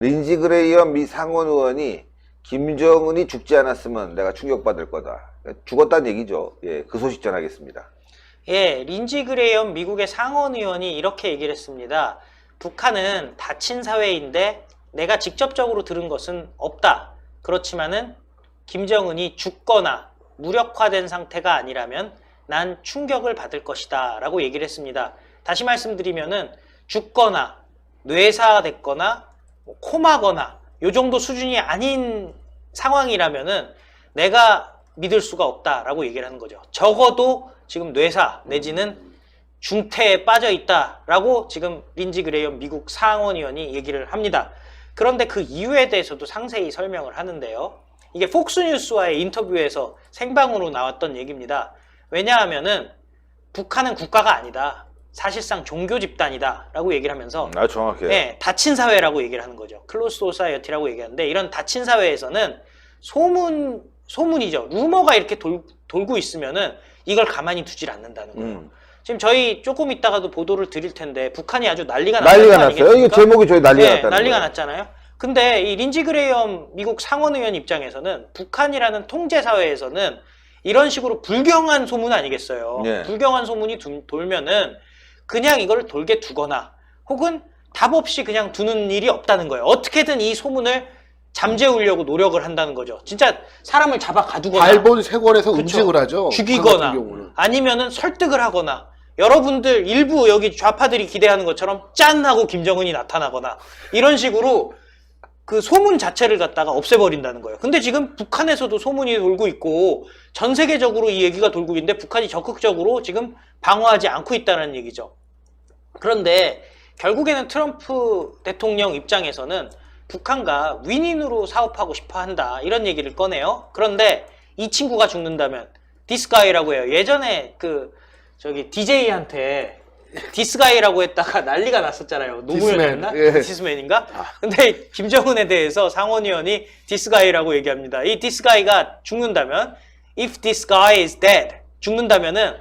린지 그레이엄 미 상원 의원이 김정은이 죽지 않았으면 내가 충격받을 거다. 죽었다는 얘기죠. 예, 그 소식 전하겠습니다. 예, 린지 그레이엄 미국의 상원 의원이 이렇게 얘기를 했습니다. 북한은 닫힌 사회인데 내가 직접적으로 들은 것은 없다. 그렇지만은 김정은이 죽거나 무력화된 상태가 아니라면 난 충격을 받을 것이다 라고 얘기를 했습니다. 다시 말씀드리면은 죽거나 뇌사됐거나 코마거나 요 정도 수준이 아닌 상황이라면은 내가 믿을 수가 없다라고 얘기를 하는 거죠. 적어도 지금 뇌사 내지는 중태에 빠져 있다라고 지금 린지 그레이엄 미국 상원의원이 얘기를 합니다. 그런데 그 이유에 대해서도 상세히 설명을 하는데요. 이게 폭스뉴스와의 인터뷰에서 생방으로 나왔던 얘기입니다. 왜냐하면은 북한은 국가가 아니다. 사실상 종교 집단이다 라고 얘기를 하면서 정확해요. 네, 닫힌 사회라고 얘기를 하는 거죠. 클로스 소사이어티라고 얘기하는데 이런 닫힌 사회에서는 소문이죠. 루머가 이렇게 돌고 있으면은 이걸 가만히 두질 않는다는 거예요. 지금 저희 조금 있다가도 보도를 드릴 텐데 북한이 아주 난리가 났어요. 이게 제목이 저희 난리가 났다는 난리가 거예요. 났잖아요. 근데 이 린지 그레이엄 미국 상원의원 입장에서는 북한이라는 통제사회에서는 이런 식으로 불경한 소문 아니겠어요. 네. 불경한 소문이 돌면은 그냥 이걸 돌게 두거나 혹은 답 없이 그냥 두는 일이 없다는 거예요. 어떻게든 이 소문을 잠재우려고 노력을 한다는 거죠. 진짜 사람을 잡아 가두거나 발본 세권에서 그쵸. 음식을 하죠. 죽이거나 아니면은 설득을 하거나 여러분들 일부 여기 좌파들이 기대하는 것처럼 짠 하고 김정은이 나타나거나 이런 식으로 그 소문 자체를 갖다가 없애버린다는 거예요. 근데 지금 북한에서도 소문이 돌고 있고 전 세계적으로 이 얘기가 돌고 있는데 북한이 적극적으로 지금 방어하지 않고 있다는 얘기죠. 그런데 결국에는 트럼프 대통령 입장에서는 북한과 윈윈으로 사업하고 싶어 한다 이런 얘기를 꺼내요. 그런데 이 친구가 죽는다면 디스가이라고 해요. 예전에 그 저기 DJ한테 디스가이라고 했다가 난리가 났었잖아요. 노무현이었나? 예. 디스맨인가? 근데 김정은에 대해서 상원의원이 디스가이라고 얘기합니다. 이 디스가이가 죽는다면 if this guy is dead 죽는다면은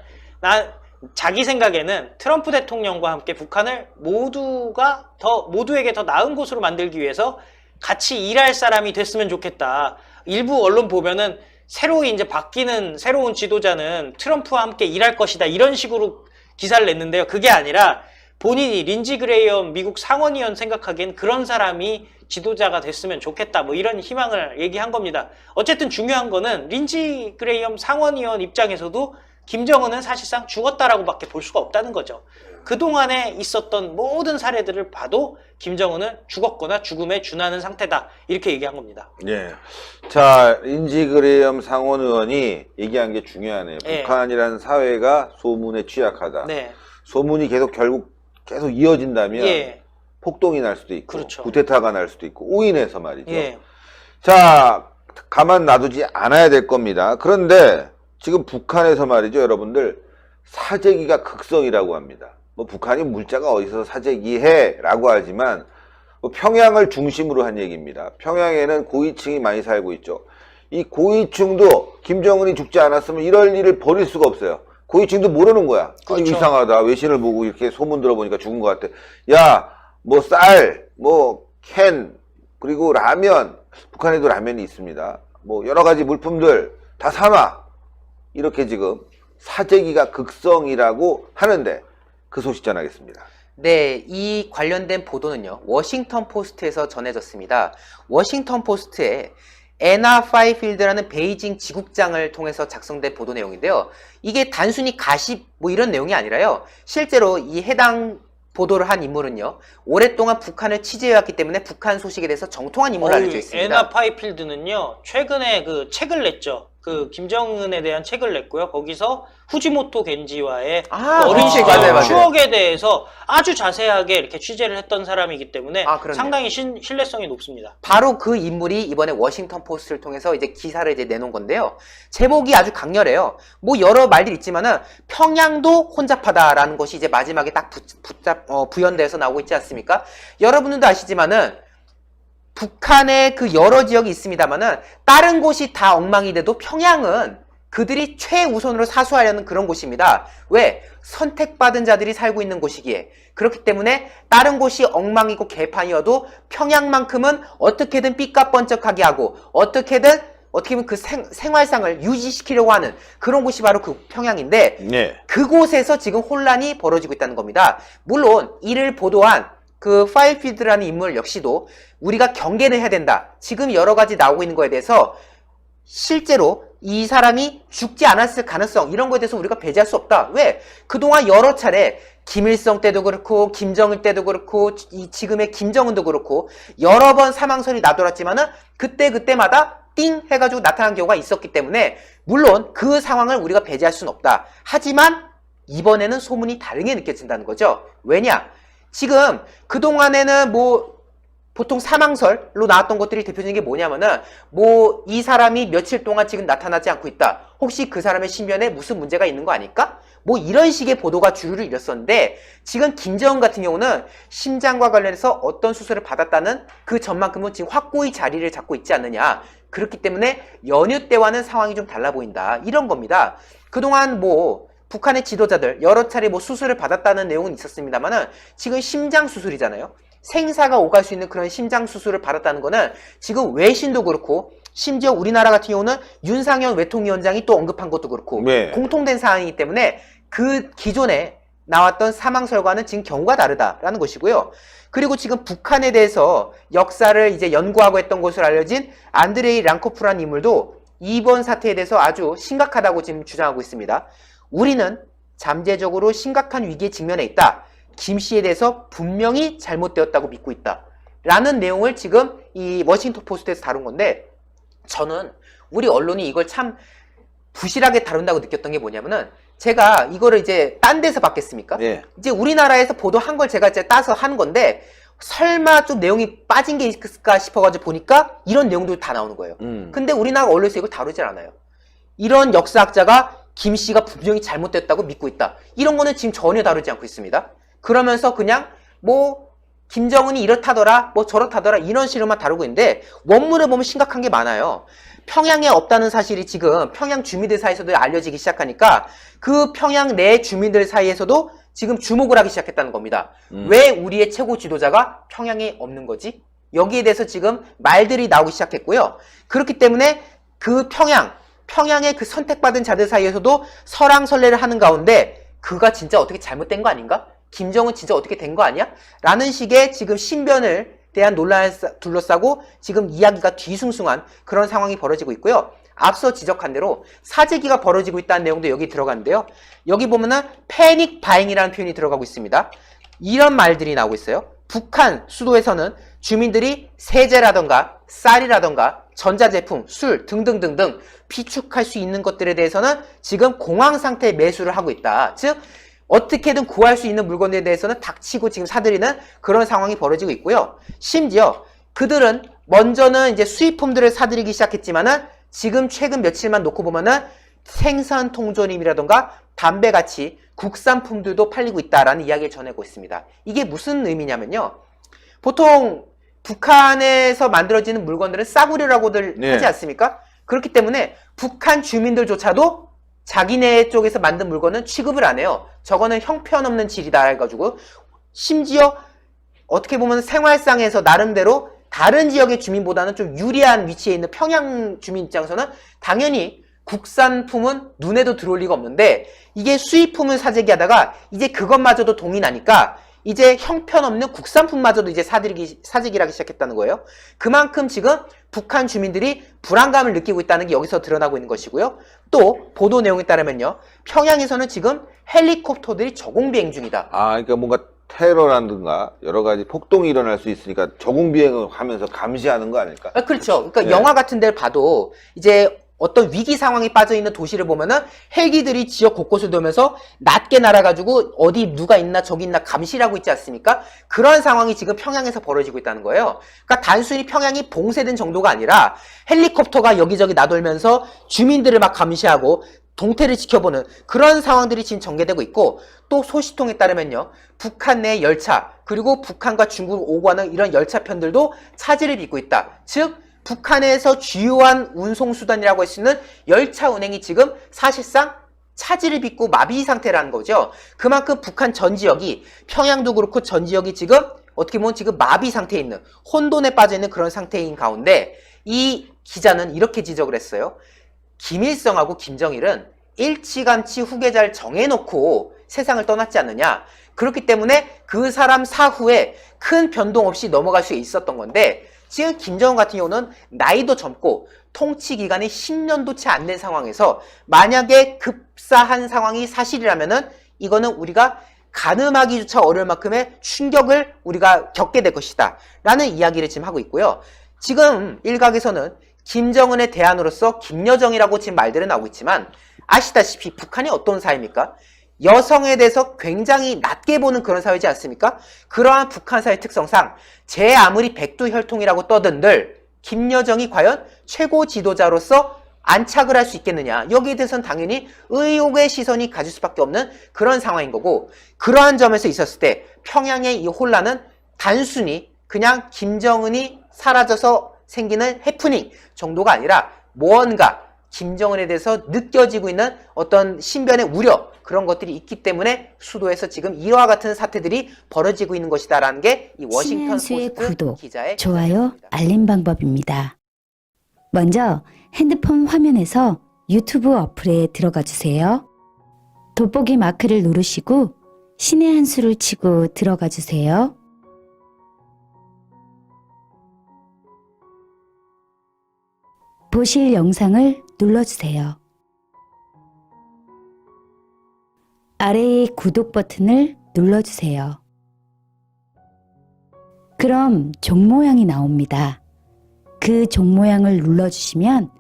자기 생각에는 트럼프 대통령과 함께 북한을 모두에게 더 나은 곳으로 만들기 위해서 같이 일할 사람이 됐으면 좋겠다. 일부 언론 보면은 새로이 이제 바뀌는 새로운 지도자는 트럼프와 함께 일할 것이다. 이런 식으로 기사를 냈는데요. 그게 아니라 본인이 린지 그레이엄 미국 상원의원 생각하기엔 그런 사람이 지도자가 됐으면 좋겠다. 뭐 이런 희망을 얘기한 겁니다. 어쨌든 중요한 거는 린지 그레이엄 상원의원 입장에서도 김정은은 사실상 죽었다라고 밖에 볼 수가 없다는 거죠. 그동안에 있었던 모든 사례들을 봐도 김정은은 죽었거나 죽음에 준하는 상태다. 이렇게 얘기한 겁니다. 예. 자, 린지 그레이엄 상원 의원이 얘기한 게 중요하네요. 예. 북한이라는 사회가 소문에 취약하다. 네. 소문이 결국 이어진다면 예. 폭동이 날 수도 있고 그렇죠. 쿠데타가 날 수도 있고 오인해서 말이죠. 예. 자, 가만 놔두지 않아야 될 겁니다. 그런데 지금 북한에서 말이죠, 여러분들 사재기가 극성이라고 합니다. 뭐 북한이 물자가 어디서 사재기해 라고 하지만 뭐 평양을 중심으로 한 얘기입니다. 평양에는 고위층이 많이 살고 있죠. 이 고위층도 김정은이 죽지 않았으면 이럴 일을 벌일 수가 없어요. 고위층도 모르는 거야. 그렇죠. 이상하다. 외신을 보고 이렇게 소문 들어보니까 죽은 것 같아. 야, 뭐 쌀, 뭐 캔, 그리고 라면, 북한에도 라면이 있습니다. 뭐 여러 가지 물품들 다 사놔. 이렇게 지금 사재기가 극성이라고 하는데 그 소식 전하겠습니다. 네, 이 관련된 보도는요, 워싱턴 포스트에서 전해졌습니다. 워싱턴 포스트에 애나 파이필드라는 베이징 지국장을 통해서 작성된 보도 내용인데요. 이게 단순히 가십 뭐 이런 내용이 아니라요. 실제로 이 해당 보도를 한 인물은요, 오랫동안 북한을 취재해왔기 때문에 북한 소식에 대해서 정통한 인물로 알려져 있습니다. 애나 파이필드는요, 최근에 그 책을 냈죠. 그 김정은에 대한 책을 냈고요. 거기서 후지모토 겐지와의 어린 시절 맞아요. 추억에 대해서 아주 자세하게 이렇게 취재를 했던 사람이기 때문에 그렇네요. 상당히 신뢰성이 높습니다. 바로 그 인물이 이번에 워싱턴 포스트를 통해서 이제 기사를 이제 내놓은 건데요. 제목이 아주 강렬해요. 뭐 여러 말들이 있지만은 평양도 혼잡하다라는 것이 이제 마지막에 딱 부연돼서 나오고 있지 않습니까? 여러분들도 아시지만은 북한의 그 여러 지역이 있습니다만은 다른 곳이 다 엉망이 돼도 평양은 그들이 최우선으로 사수하려는 그런 곳입니다. 왜? 선택받은 자들이 살고 있는 곳이기에. 그렇기 때문에 다른 곳이 엉망이고 개판이어도 평양만큼은 어떻게든 삐까뻔쩍하게 하고 어떻게든 어떻게 보면 그 생활상을 유지시키려고 하는 그런 곳이 바로 그 평양인데 예. 그곳에서 지금 혼란이 벌어지고 있다는 겁니다. 물론 이를 보도한 그 파일필드라는 인물 역시도 우리가 경계를 해야 된다. 지금 여러 가지 나오고 있는 거에 대해서 실제로 이 사람이 죽지 않았을 가능성 이런 거에 대해서 우리가 배제할 수 없다. 왜? 그동안 여러 차례 김일성 때도 그렇고 김정일 때도 그렇고 이 지금의 김정은도 그렇고 여러 번 사망설이 나돌았지만은 그때마다 띵 해가지고 나타난 경우가 있었기 때문에 물론 그 상황을 우리가 배제할 수는 없다. 하지만 이번에는 소문이 다르게 느껴진다는 거죠. 왜냐? 지금 그동안에는 뭐 보통 사망설로 나왔던 것들이 대표적인 게 뭐냐면은 뭐 이 사람이 며칠 동안 지금 나타나지 않고 있다. 혹시 그 사람의 신변에 무슨 문제가 있는 거 아닐까? 뭐 이런 식의 보도가 주류를 이뤘었는데 지금 김정은 같은 경우는 심장과 관련해서 어떤 수술을 받았다는 그 전만큼은 지금 확고히 자리를 잡고 있지 않느냐. 그렇기 때문에 연휴 때와는 상황이 좀 달라 보인다. 이런 겁니다. 그동안 뭐 북한의 지도자들 여러 차례 뭐 수술을 받았다는 내용은 있었습니다만은 지금 심장 수술이잖아요. 생사가 오갈 수 있는 그런 심장 수술을 받았다는 거는 지금 외신도 그렇고 심지어 우리나라 같은 경우는 윤상현 외통위원장이 또 언급한 것도 그렇고 네. 공통된 사안이기 때문에 그 기존에 나왔던 사망설과는 지금 경우가 다르다라는 것이고요. 그리고 지금 북한에 대해서 역사를 이제 연구하고 했던 것으로 알려진 안드레이 랑코프라는 인물도 이번 사태에 대해서 아주 심각하다고 지금 주장하고 있습니다. 우리는 잠재적으로 심각한 위기에 직면해 있다. 김 씨에 대해서 분명히 잘못되었다고 믿고 있다. 라는 내용을 지금 이 워싱턴 포스트에서 다룬 건데 저는 우리 언론이 이걸 참 부실하게 다룬다고 느꼈던 게 뭐냐면은 제가 이거를 이제 딴 데서 봤겠습니까? 예. 이제 우리나라에서 보도한 걸 제가 이제 따서 한 건데 설마 좀 내용이 빠진 게 있을까 싶어가지고 보니까 이런 내용들이 다 나오는 거예요. 근데 우리나라 언론에서 이걸 다루질 않아요. 이런 역사학자가 김 씨가 분명히 잘못됐다고 믿고 있다. 이런 거는 지금 전혀 다루지 않고 있습니다. 그러면서 그냥 뭐 김정은이 이렇다더라 뭐 저렇다더라 이런 식으로만 다루고 있는데 원문을 보면 심각한 게 많아요. 평양에 없다는 사실이 지금 평양 주민들 사이에서도 알려지기 시작하니까 그 평양 내 주민들 사이에서도 지금 주목을 하기 시작했다는 겁니다. 왜 우리의 최고 지도자가 평양에 없는 거지? 여기에 대해서 지금 말들이 나오기 시작했고요. 그렇기 때문에 그 평양의 그 선택받은 자들 사이에서도 설왕설래를 하는 가운데 그가 진짜 어떻게 잘못된 거 아닌가? 김정은 진짜 어떻게 된 거 아니야? 라는 식의 지금 신변을 대한 논란을 둘러싸고 지금 이야기가 뒤숭숭한 그런 상황이 벌어지고 있고요. 앞서 지적한 대로 사재기가 벌어지고 있다는 내용도 여기 들어가는데요. 여기 보면은 패닉 바잉이라는 표현이 들어가고 있습니다. 이런 말들이 나오고 있어요. 북한 수도에서는 주민들이 세제라던가 쌀이라던가 전자제품, 술 등등등등 비축할 수 있는 것들에 대해서는 지금 공황 상태에 매수를 하고 있다. 즉 어떻게든 구할 수 있는 물건에 대해서는 닥치고 지금 사들이는 그런 상황이 벌어지고 있고요. 심지어 그들은 먼저는 이제 수입품들을 사들이기 시작했지만은 지금 최근 며칠만 놓고 보면은 생선 통조림이라던가 담배같이 국산품들도 팔리고 있다라는 이야기를 전하고 있습니다. 이게 무슨 의미냐면요. 보통 북한에서 만들어지는 물건들은 싸구려라고들 네. 하지 않습니까? 그렇기 때문에 북한 주민들조차도 자기네 쪽에서 만든 물건은 취급을 안 해요. 저거는 형편없는 질이다 해가지고 심지어 어떻게 보면 생활상에서 나름대로 다른 지역의 주민보다는 좀 유리한 위치에 있는 평양 주민 입장에서는 당연히 국산품은 눈에도 들어올 리가 없는데 이게 수입품을 사재기하다가 이제 그것마저도 동이 나니까 이제 형편없는 국산품마저도 이제 사재기를 하기 시작했다는 거예요. 그만큼 지금 북한 주민들이 불안감을 느끼고 있다는 게 여기서 드러나고 있는 것이고요. 또 보도 내용에 따르면요. 평양에서는 지금 헬리콥터들이 저공비행 중이다. 아, 그러니까 뭔가 테러라든가 여러 가지 폭동이 일어날 수 있으니까 저공비행을 하면서 감시하는 거 아닐까? 아, 그렇죠. 그러니까 네. 영화 같은 데를 봐도 이제 어떤 위기 상황에 빠져 있는 도시를 보면은 헬기들이 지역 곳곳을 돌면서 낮게 날아가지고 어디 누가 있나 저기 있나 감시를 하고 있지 않습니까? 그런 상황이 지금 평양에서 벌어지고 있다는 거예요. 그러니까 단순히 평양이 봉쇄된 정도가 아니라 헬리콥터가 여기저기 나돌면서 주민들을 막 감시하고 동태를 지켜보는 그런 상황들이 지금 전개되고 있고 또 소식통에 따르면요. 북한 내 열차 그리고 북한과 중국을 오고 가는 이런 열차편들도 차질을 빚고 있다. 즉 북한에서 주요한 운송수단이라고 할 수 있는 열차 운행이 지금 사실상 차질을 빚고 마비 상태라는 거죠. 그만큼 북한 전 지역이, 평양도 그렇고 전 지역이 지금 어떻게 보면 지금 마비 상태에 있는, 혼돈에 빠져 있는 그런 상태인 가운데 이 기자는 이렇게 지적을 했어요. 김일성하고 김정일은 일찌감치 후계자를 정해놓고 세상을 떠났지 않느냐. 그렇기 때문에 그 사람 사후에 큰 변동 없이 넘어갈 수 있었던 건데, 지금 김정은 같은 경우는 나이도 젊고 통치 기간이 10년도 채 안 된 상황에서 만약에 급사한 상황이 사실이라면은 이거는 우리가 가늠하기조차 어려울 만큼의 충격을 우리가 겪게 될 것이다 라는 이야기를 지금 하고 있고요. 지금 일각에서는 김정은의 대안으로서 김여정이라고 지금 말들은 나오고 있지만, 아시다시피 북한이 어떤 사회입니까? 여성에 대해서 굉장히 낮게 보는 그런 사회지 않습니까? 그러한 북한 사회 특성상 제 아무리 백두혈통이라고 떠든들 김여정이 과연 최고 지도자로서 안착을 할 수 있겠느냐, 여기에 대해서는 당연히 의혹의 시선이 가질 수밖에 없는 그런 상황인 거고, 그러한 점에서 있었을 때 평양의 이 혼란은 단순히 그냥 김정은이 사라져서 생기는 해프닝 정도가 아니라 무언가 김정은에 대해서 느껴지고 있는 어떤 신변의 우려, 그런 것들이 있기 때문에 수도에서 지금 이와 같은 사태들이 벌어지고 있는 것이다라는 게 이 워싱턴 신의 포스트 구독, 기자의 좋아요, 주장입니다. 알림 방법입니다. 먼저 핸드폰 화면에서 유튜브 어플에 들어가 주세요. 돋보기 마크를 누르시고 신의 한 수를 치고 들어가 주세요. 보실 영상을 눌러주세요. 아래의 구독 버튼을 눌러주세요. 그럼 종 모양이 나옵니다. 그 종 모양을 눌러주시면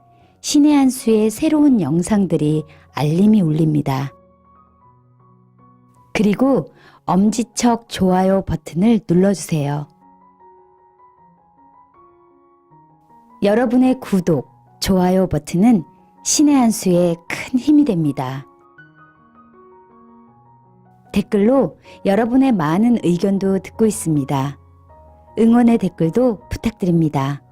신의 한 수의 새로운 영상들이 알림이 울립니다. 그리고 엄지척 좋아요 버튼을 눌러주세요. 여러분의 구독, 좋아요 버튼은 신의 한 수에 큰 힘이 됩니다. 댓글로 여러분의 많은 의견도 듣고 있습니다. 응원의 댓글도 부탁드립니다.